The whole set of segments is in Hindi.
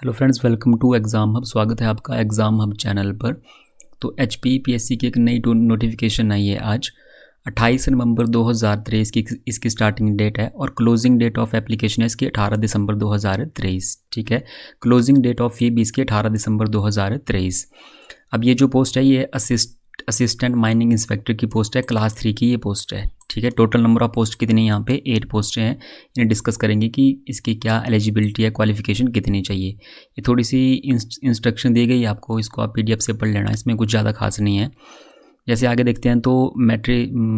Hello friends, welcome to Exam Hub. स्वागत है आपका एग्ज़ाम हब चैनल पर। तो HPPSC की एक नई नोटिफिकेशन आई है आज 28 नवंबर 2023 की इसकी स्टार्टिंग डेट है और क्लोजिंग डेट ऑफ एप्लीकेशन है इसकी 18 दिसंबर 2023। ठीक है, क्लोजिंग डेट ऑफ फी भी इसकी 18 दिसंबर 2023। अब ये जो पोस्ट है ये असिस्टेंट माइनिंग इंस्पेक्टर की पोस्ट है, क्लास 3 की ये पोस्ट है। ठीक है, टोटल नंबर ऑफ पोस्ट कितनी यहाँ पे 8 पोस्टें हैं। इन्हें डिस्कस करेंगे कि इसकी क्या एलिजिबिलिटी है, क्वालिफिकेशन कितनी चाहिए। ये थोड़ी सी इंस्ट्रक्शन दी गई है आपको, इसको आप PDF से पढ़ लेना, इसमें कुछ ज़्यादा खास नहीं है। जैसे आगे देखते हैं तो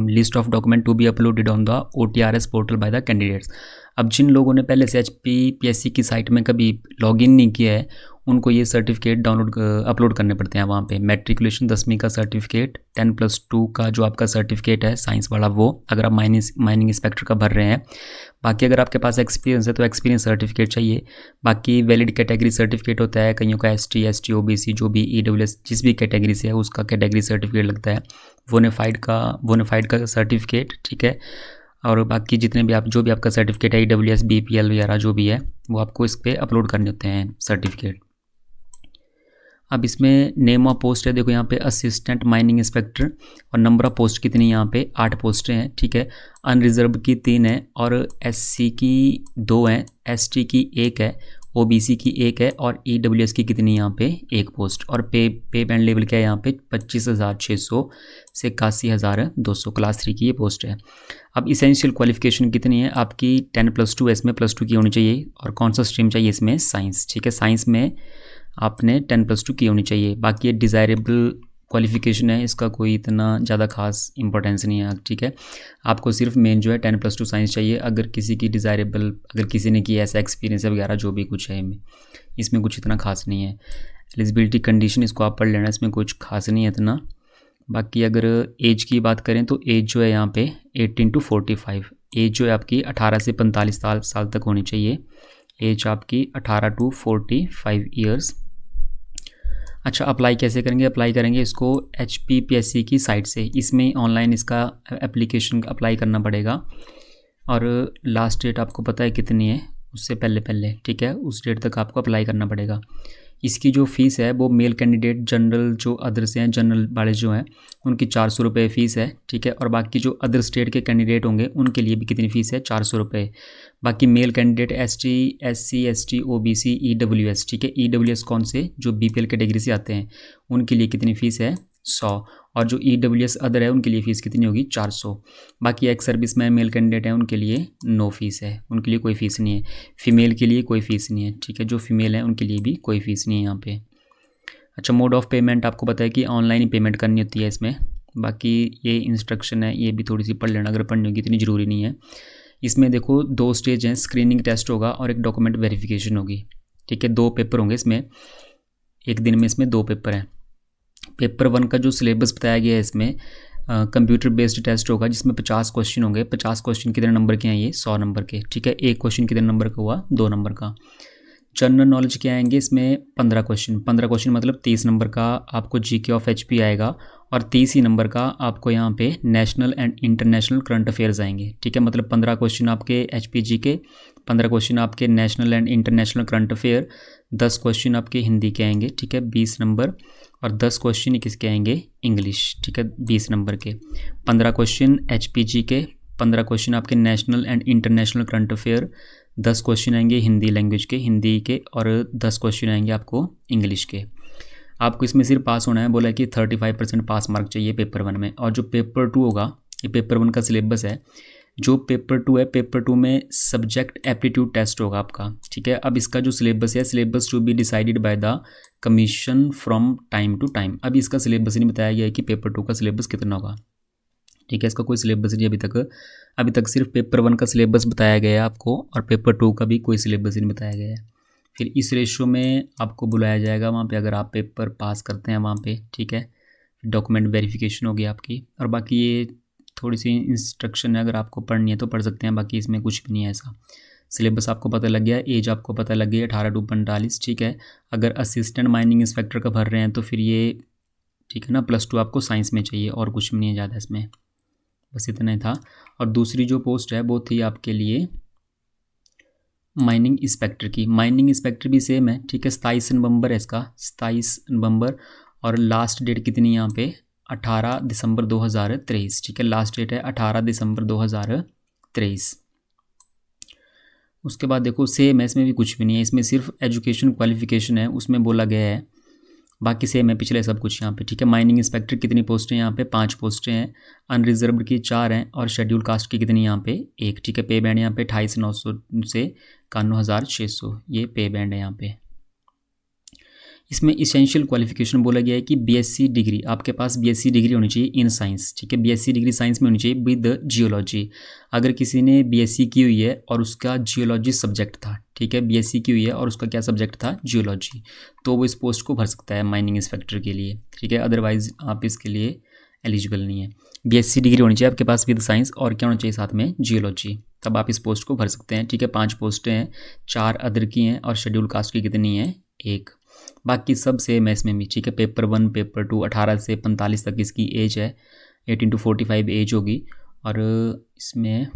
list of document to be uploaded on the OTRS portal by the candidates. अब जिन लोगों ने पहले से HPPSC की साइट में कभी लॉगिन नहीं किया है उनको ये सर्टिफिकेट अपलोड करने पड़ते हैं वहाँ पे। मैट्रिकुलेशन 10वीं का सर्टिफिकेट, 10+2 का जो आपका सर्टिफिकेट है साइंस वाला, वो अगर आप माइनिंग इंस्पेक्टर का भर रहे हैं। बाकी अगर आपके पास एक्सपीरियंस है तो एक्सपीरियंस सर्टिफिकेट चाहिए। बाकी वैलिड कैटेगरी सर्टिफिकेट होता है, कईयों का ST ST OBC जो भी EWS जिस भी कैटेगरी से है उसका कैटेगरी सर्टिफिकेट लगता है। बोनाफाइड का सर्टिफिकेट, ठीक है। और बाकी जितने भी जो भी आपका सर्टिफिकेट है EWS BPL वगैरह जो भी है वो आपको इस पर अपलोड करने होते हैं सर्टिफिकेट। अब इसमें नेम ऑफ पोस्ट है, देखो यहाँ पे असिस्टेंट माइनिंग इंस्पेक्टर, और नंबर ऑफ पोस्ट कितनी यहाँ पे 8 पोस्टें हैं। ठीक है, अनरिजर्व की 3 है और SC की 2 हैं, ST की 1 है, OBC की 1 है और EWS की कितनी यहाँ पे 1 पोस्ट। और पे बैंड लेवल क्या है यहाँ पे 25,600 से 81,200, क्लास 3 की ये पोस्ट है। अब इसेंशियल क्वालिफिकेशन कितनी है आपकी 10+2 इसमें +2 की होनी चाहिए। और कौन सा स्ट्रीम चाहिए इसमें साइंस। ठीक है, साइंस में आपने 10+2 की होनी चाहिए। बाकी ये डिज़ायरेबल क्वालिफिकेशन है, इसका कोई इतना ज़्यादा खास इंपॉर्टेंस नहीं है। ठीक है, आपको सिर्फ मेन जो है 10+2 साइंस चाहिए। अगर किसी की डिज़ायरेबल, अगर किसी ने किया ऐसा एक्सपीरियंस है वगैरह जो भी कुछ है इसमें कुछ इतना खास नहीं है। एलिजिबिलिटी कंडीशन इसको आप पढ़ लेना, इसमें कुछ खास नहीं है इतना। बाकी अगर एज की बात करें तो एज जो है यहाँ पे 18 to 45, एज जो है आपकी 18 से 45 साल तक होनी चाहिए। एज आपकी 18 to 45 ईयर्स। अच्छा, अप्लाई कैसे करेंगे? अप्लाई करेंगे इसको HPPSC की साइट से। इसमें ऑनलाइन इसका एप्लीकेशन अप्लाई करना पड़ेगा और लास्ट डेट आपको पता है कितनी है, उससे पहले ठीक है, उस डेट तक आपको अप्लाई करना पड़ेगा। इसकी जो फ़ीस है वो मेल कैंडिडेट जनरल जो अदर्स हैं, जनरल वाले जो हैं उनकी 400 रुपये फ़ीस है। ठीक है, और बाकी जो अदर स्टेट के कैंडिडेट होंगे उनके लिए भी कितनी फ़ीस है 400 रुपये। बाकी male candidate ST SC ST OBC EWS, ठीक है, EWS कौन से जो BPL कैटेगरी से आते हैं उनके लिए कितनी फ़ीस है 100, और जो EWS अदर है उनके लिए फ़ीस कितनी होगी 400। बाकी एक्स सर्विस में मेल कैंडिडेट हैं उनके लिए नो फीस है, उनके लिए कोई फ़ीस नहीं है। फ़ीमेल के लिए कोई फ़ीस नहीं है। ठीक है, जो फीमेल है उनके लिए भी कोई फ़ीस नहीं है यहाँ पे। अच्छा, मोड ऑफ़ पेमेंट आपको पता है कि ऑनलाइन ही पेमेंट करनी होती है इसमें। बाकी ये इंस्ट्रक्शन है, ये भी थोड़ी सी पढ़ लेना, अगर पढ़नी होगी इतनी ज़रूरी नहीं है। इसमें देखो 2 स्टेज हैं, स्क्रीनिंग टेस्ट होगा और एक डॉक्यूमेंट वेरिफिकेशन होगी। ठीक है, 2 पेपर होंगे इसमें, एक दिन में इसमें 2 पेपर हैं। पेपर 1 का जो सिलेबस बताया गया है इसमें कंप्यूटर बेस्ड टेस्ट होगा जिसमें 50 क्वेश्चन होंगे। 50 क्वेश्चन कितने नंबर के हैं? ये 100 नंबर के। ठीक है, एक क्वेश्चन कितने नंबर का हुआ? 2 नंबर का। जनरल नॉलेज के आएंगे इसमें 15 क्वेश्चन मतलब 30 नंबर का आपको GK ऑफ HP आएगा और 30 ही नंबर का आपको यहाँ पे national and international current affairs आएंगे। ठीक है, मतलब 15 क्वेश्चन आपके HP GK, 15 क्वेश्चन आपके national and international current affair, 10 question आपके हिंदी के आएंगे। ठीक है, 20 नंबर, और 10 क्वेश्चन किसके आएंगे? इंग्लिश। ठीक है, 20 नंबर के। 15 क्वेश्चन HP GK, 15 क्वेश्चन आपके national and international current affair, 10 question आएंगे हिंदी लैंग्वेज के, हिंदी के, और 10 क्वेश्चन आएंगे आपको इंग्लिश के। आपको इसमें सिर्फ पास होना है, बोला है कि 35% पास मार्क चाहिए पेपर 1 में। और जो पेपर 2 होगा, ये पेपर 1 का सिलेबस है। जो पेपर 2 है, पेपर 2 में सब्जेक्ट एप्टीट्यूड टेस्ट होगा आपका। ठीक है, अब इसका जो सिलेबस है, syllabus to be decided by the commission from time to time. अभी इसका सिलेबस नहीं बताया गया है कि पेपर 2 का सिलेबस कितना होगा। ठीक है, इसका कोई सिलेबस नहीं अभी तक सिर्फ पेपर 1 का सिलेबस बताया गया है आपको, और पेपर 2 का भी कोई सिलेबस नहीं बताया गया है। फिर इस रेशो में आपको बुलाया जाएगा वहाँ पे अगर आप पेपर पास करते हैं वहाँ पे। ठीक है, डॉक्यूमेंट वेरिफिकेशन होगी आपकी, और बाकी ये थोड़ी सी इंस्ट्रक्शन है, अगर आपको पढ़नी है तो पढ़ सकते हैं, बाकी इसमें कुछ भी नहीं है ऐसा। सिलेबस आपको पता लग गया, एज आपको पता लग गई 18 to 45। ठीक है, अगर असिस्टेंट माइनिंग इंस्पेक्टर का भर रहे हैं तो फिर ये ठीक है ना, +2 आपको साइंस में चाहिए, और कुछ भी नहीं है ज़्यादा इसमें, बस इतना ही था। और दूसरी जो पोस्ट है वो थी आपके लिए माइनिंग इंस्पेक्टर की, माइनिंग इंस्पेक्टर भी सेम है, ठीक है। 27 नवंबर है इसका, 27 नवंबर, और लास्ट डेट कितनी यहाँ पे 18 दिसंबर 2023, ठीक है। लास्ट डेट है 18 दिसंबर 2023। उसके बाद देखो सेम है, इसमें भी कुछ भी नहीं है, इसमें सिर्फ एजुकेशन क्वालिफिकेशन है उसमें बोला गया है, बाकी सेम है पिछले सब कुछ यहाँ पे, ठीक है। माइनिंग इंस्पेक्टर कितनी पोस्टें यहाँ पे 5 पोस्टें हैं, अनरिजर्व्ड की 4 हैं, और शेड्यूल कास्ट की कितनी यहाँ पे 1, ठीक है। पे बैंड यहाँ पे 28,900 से 91,600 ये पे बैंड है यहाँ पे। इसमें इसेंशियल क्वालिफिकेशन बोला गया है कि बीएससी डिग्री, आपके पास बीएससी डिग्री होनी चाहिए इन साइंस, ठीक है। बीएससी डिग्री साइंस में होनी चाहिए विद जियोलॉजी। अगर किसी ने बीएससी की हुई है और उसका जियोलॉजी सब्जेक्ट था, ठीक है, बीएससी की हुई है और उसका क्या सब्जेक्ट था जियोलॉजी, तो वो इस पोस्ट को भर सकता है माइनिंग इंस्पेक्टर के लिए, ठीक है। अदरवाइज आप इसके लिए एलिजिबल नहीं है। बीएससी डिग्री होनी चाहिए आपके पास विद साइंस, और क्या होना चाहिए साथ में जियोलॉजी, तब आप इस पोस्ट को भर सकते हैं, ठीक है। 5 पोस्टें हैं, 4 अदर की हैं, और शेड्यूल कास्ट की कितनी है 1। बाकी सब सेम है इसमें भी, ठीक है। पेपर 1 पेपर 2 18 से 45 तक इसकी एज है, 18 to 45 एज होगी। और इसमें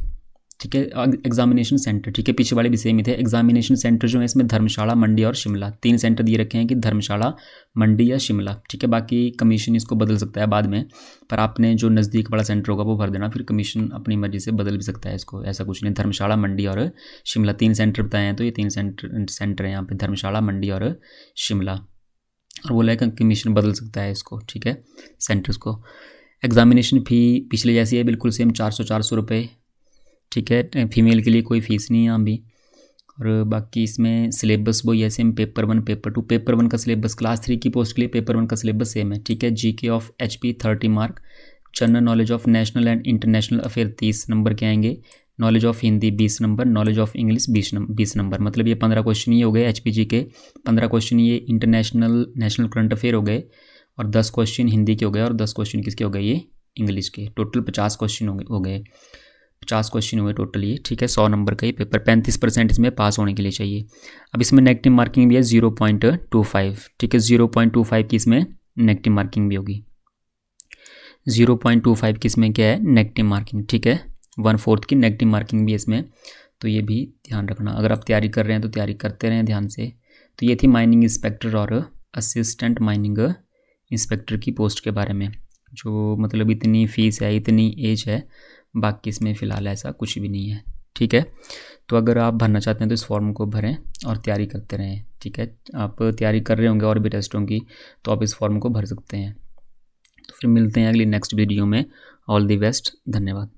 ठीक है एग्जामिनेशन सेंटर, ठीक है, पीछे वाले भी सेम ही थे। एग्जामिनेशन सेंटर जो है इसमें धर्मशाला, मंडी और शिमला, 3 सेंटर दिए रखे हैं कि धर्मशाला, मंडी या शिमला, ठीक है। बाकी कमीशन इसको बदल सकता है बाद में, पर आपने जो नज़दीक वाला सेंटर होगा वो भर देना, फिर कमीशन अपनी मर्जी से बदल भी सकता है इसको, ऐसा कुछ नहीं। धर्मशाला, मंडी और शिमला 3 सेंटर बताए हैं, तो ये 3 सेंटर हैं यहाँ पे, धर्मशाला, मंडी और शिमला, और बोला है कि कमीशन बदल सकता है इसको, ठीक है, सेंटर्स को। एग्जामिनेशन फ़ी पिछले जैसी है बिल्कुल सेम, 400 रुपये, ठीक है। फीमेल के लिए कोई फ़ीस नहीं है यहाँ भी। और बाकी इसमें सिलेबस वही है सेम, पेपर 1 पेपर 2। पेपर 1 का सिलेबस क्लास 3 की पोस्ट के लिए पेपर 1 का सिलेबस सेम है, ठीक है। GK of HP 30 mark, general knowledge of national and international affair 30 number के आएंगे, knowledge of Hindi 20 number, knowledge of English 20 number, मतलब ये 15 क्वेश्चन ही हो गए HPG के, 15 क्वेश्चन ये इंटरनेशनल नेशनल करंट अफेयर हो गए, और 10 क्वेश्चन हिंदी के हो गए, और 10 क्वेश्चन किसके हो गए ये इंग्लिश के। टोटल 50 क्वेश्चन हो गए, 50 क्वेश्चन हुए टोटल ये, ठीक है। 100 नंबर का ये पेपर, 35% इसमें पास होने के लिए चाहिए। अब इसमें नेगेटिव मार्किंग भी है 0.25, ठीक है। 0.25 की इसमें नेगेटिव मार्किंग भी होगी, 0.25 की इसमें क्या है नेगेटिव मार्किंग, ठीक है। 1/4 की नेगेटिव मार्किंग भी है इसमें, तो ये भी ध्यान रखना। अगर आप तैयारी कर रहे हैं तो तैयारी करते रहें ध्यान से। तो ये थी माइनिंग इंस्पेक्टर और असिस्टेंट माइनिंग इंस्पेक्टर की पोस्ट के बारे में, जो मतलब इतनी फ़ीस है, इतनी एज है, बाकी इसमें फ़िलहाल ऐसा कुछ भी नहीं है, ठीक है। तो अगर आप भरना चाहते हैं तो इस फॉर्म को भरें और तैयारी करते रहें, ठीक है। आप तैयारी कर रहे होंगे और भी टेस्टों की, तो आप इस फॉर्म को भर सकते हैं। तो फिर मिलते हैं अगली नेक्स्ट वीडियो में। ऑल द बेस्ट, धन्यवाद।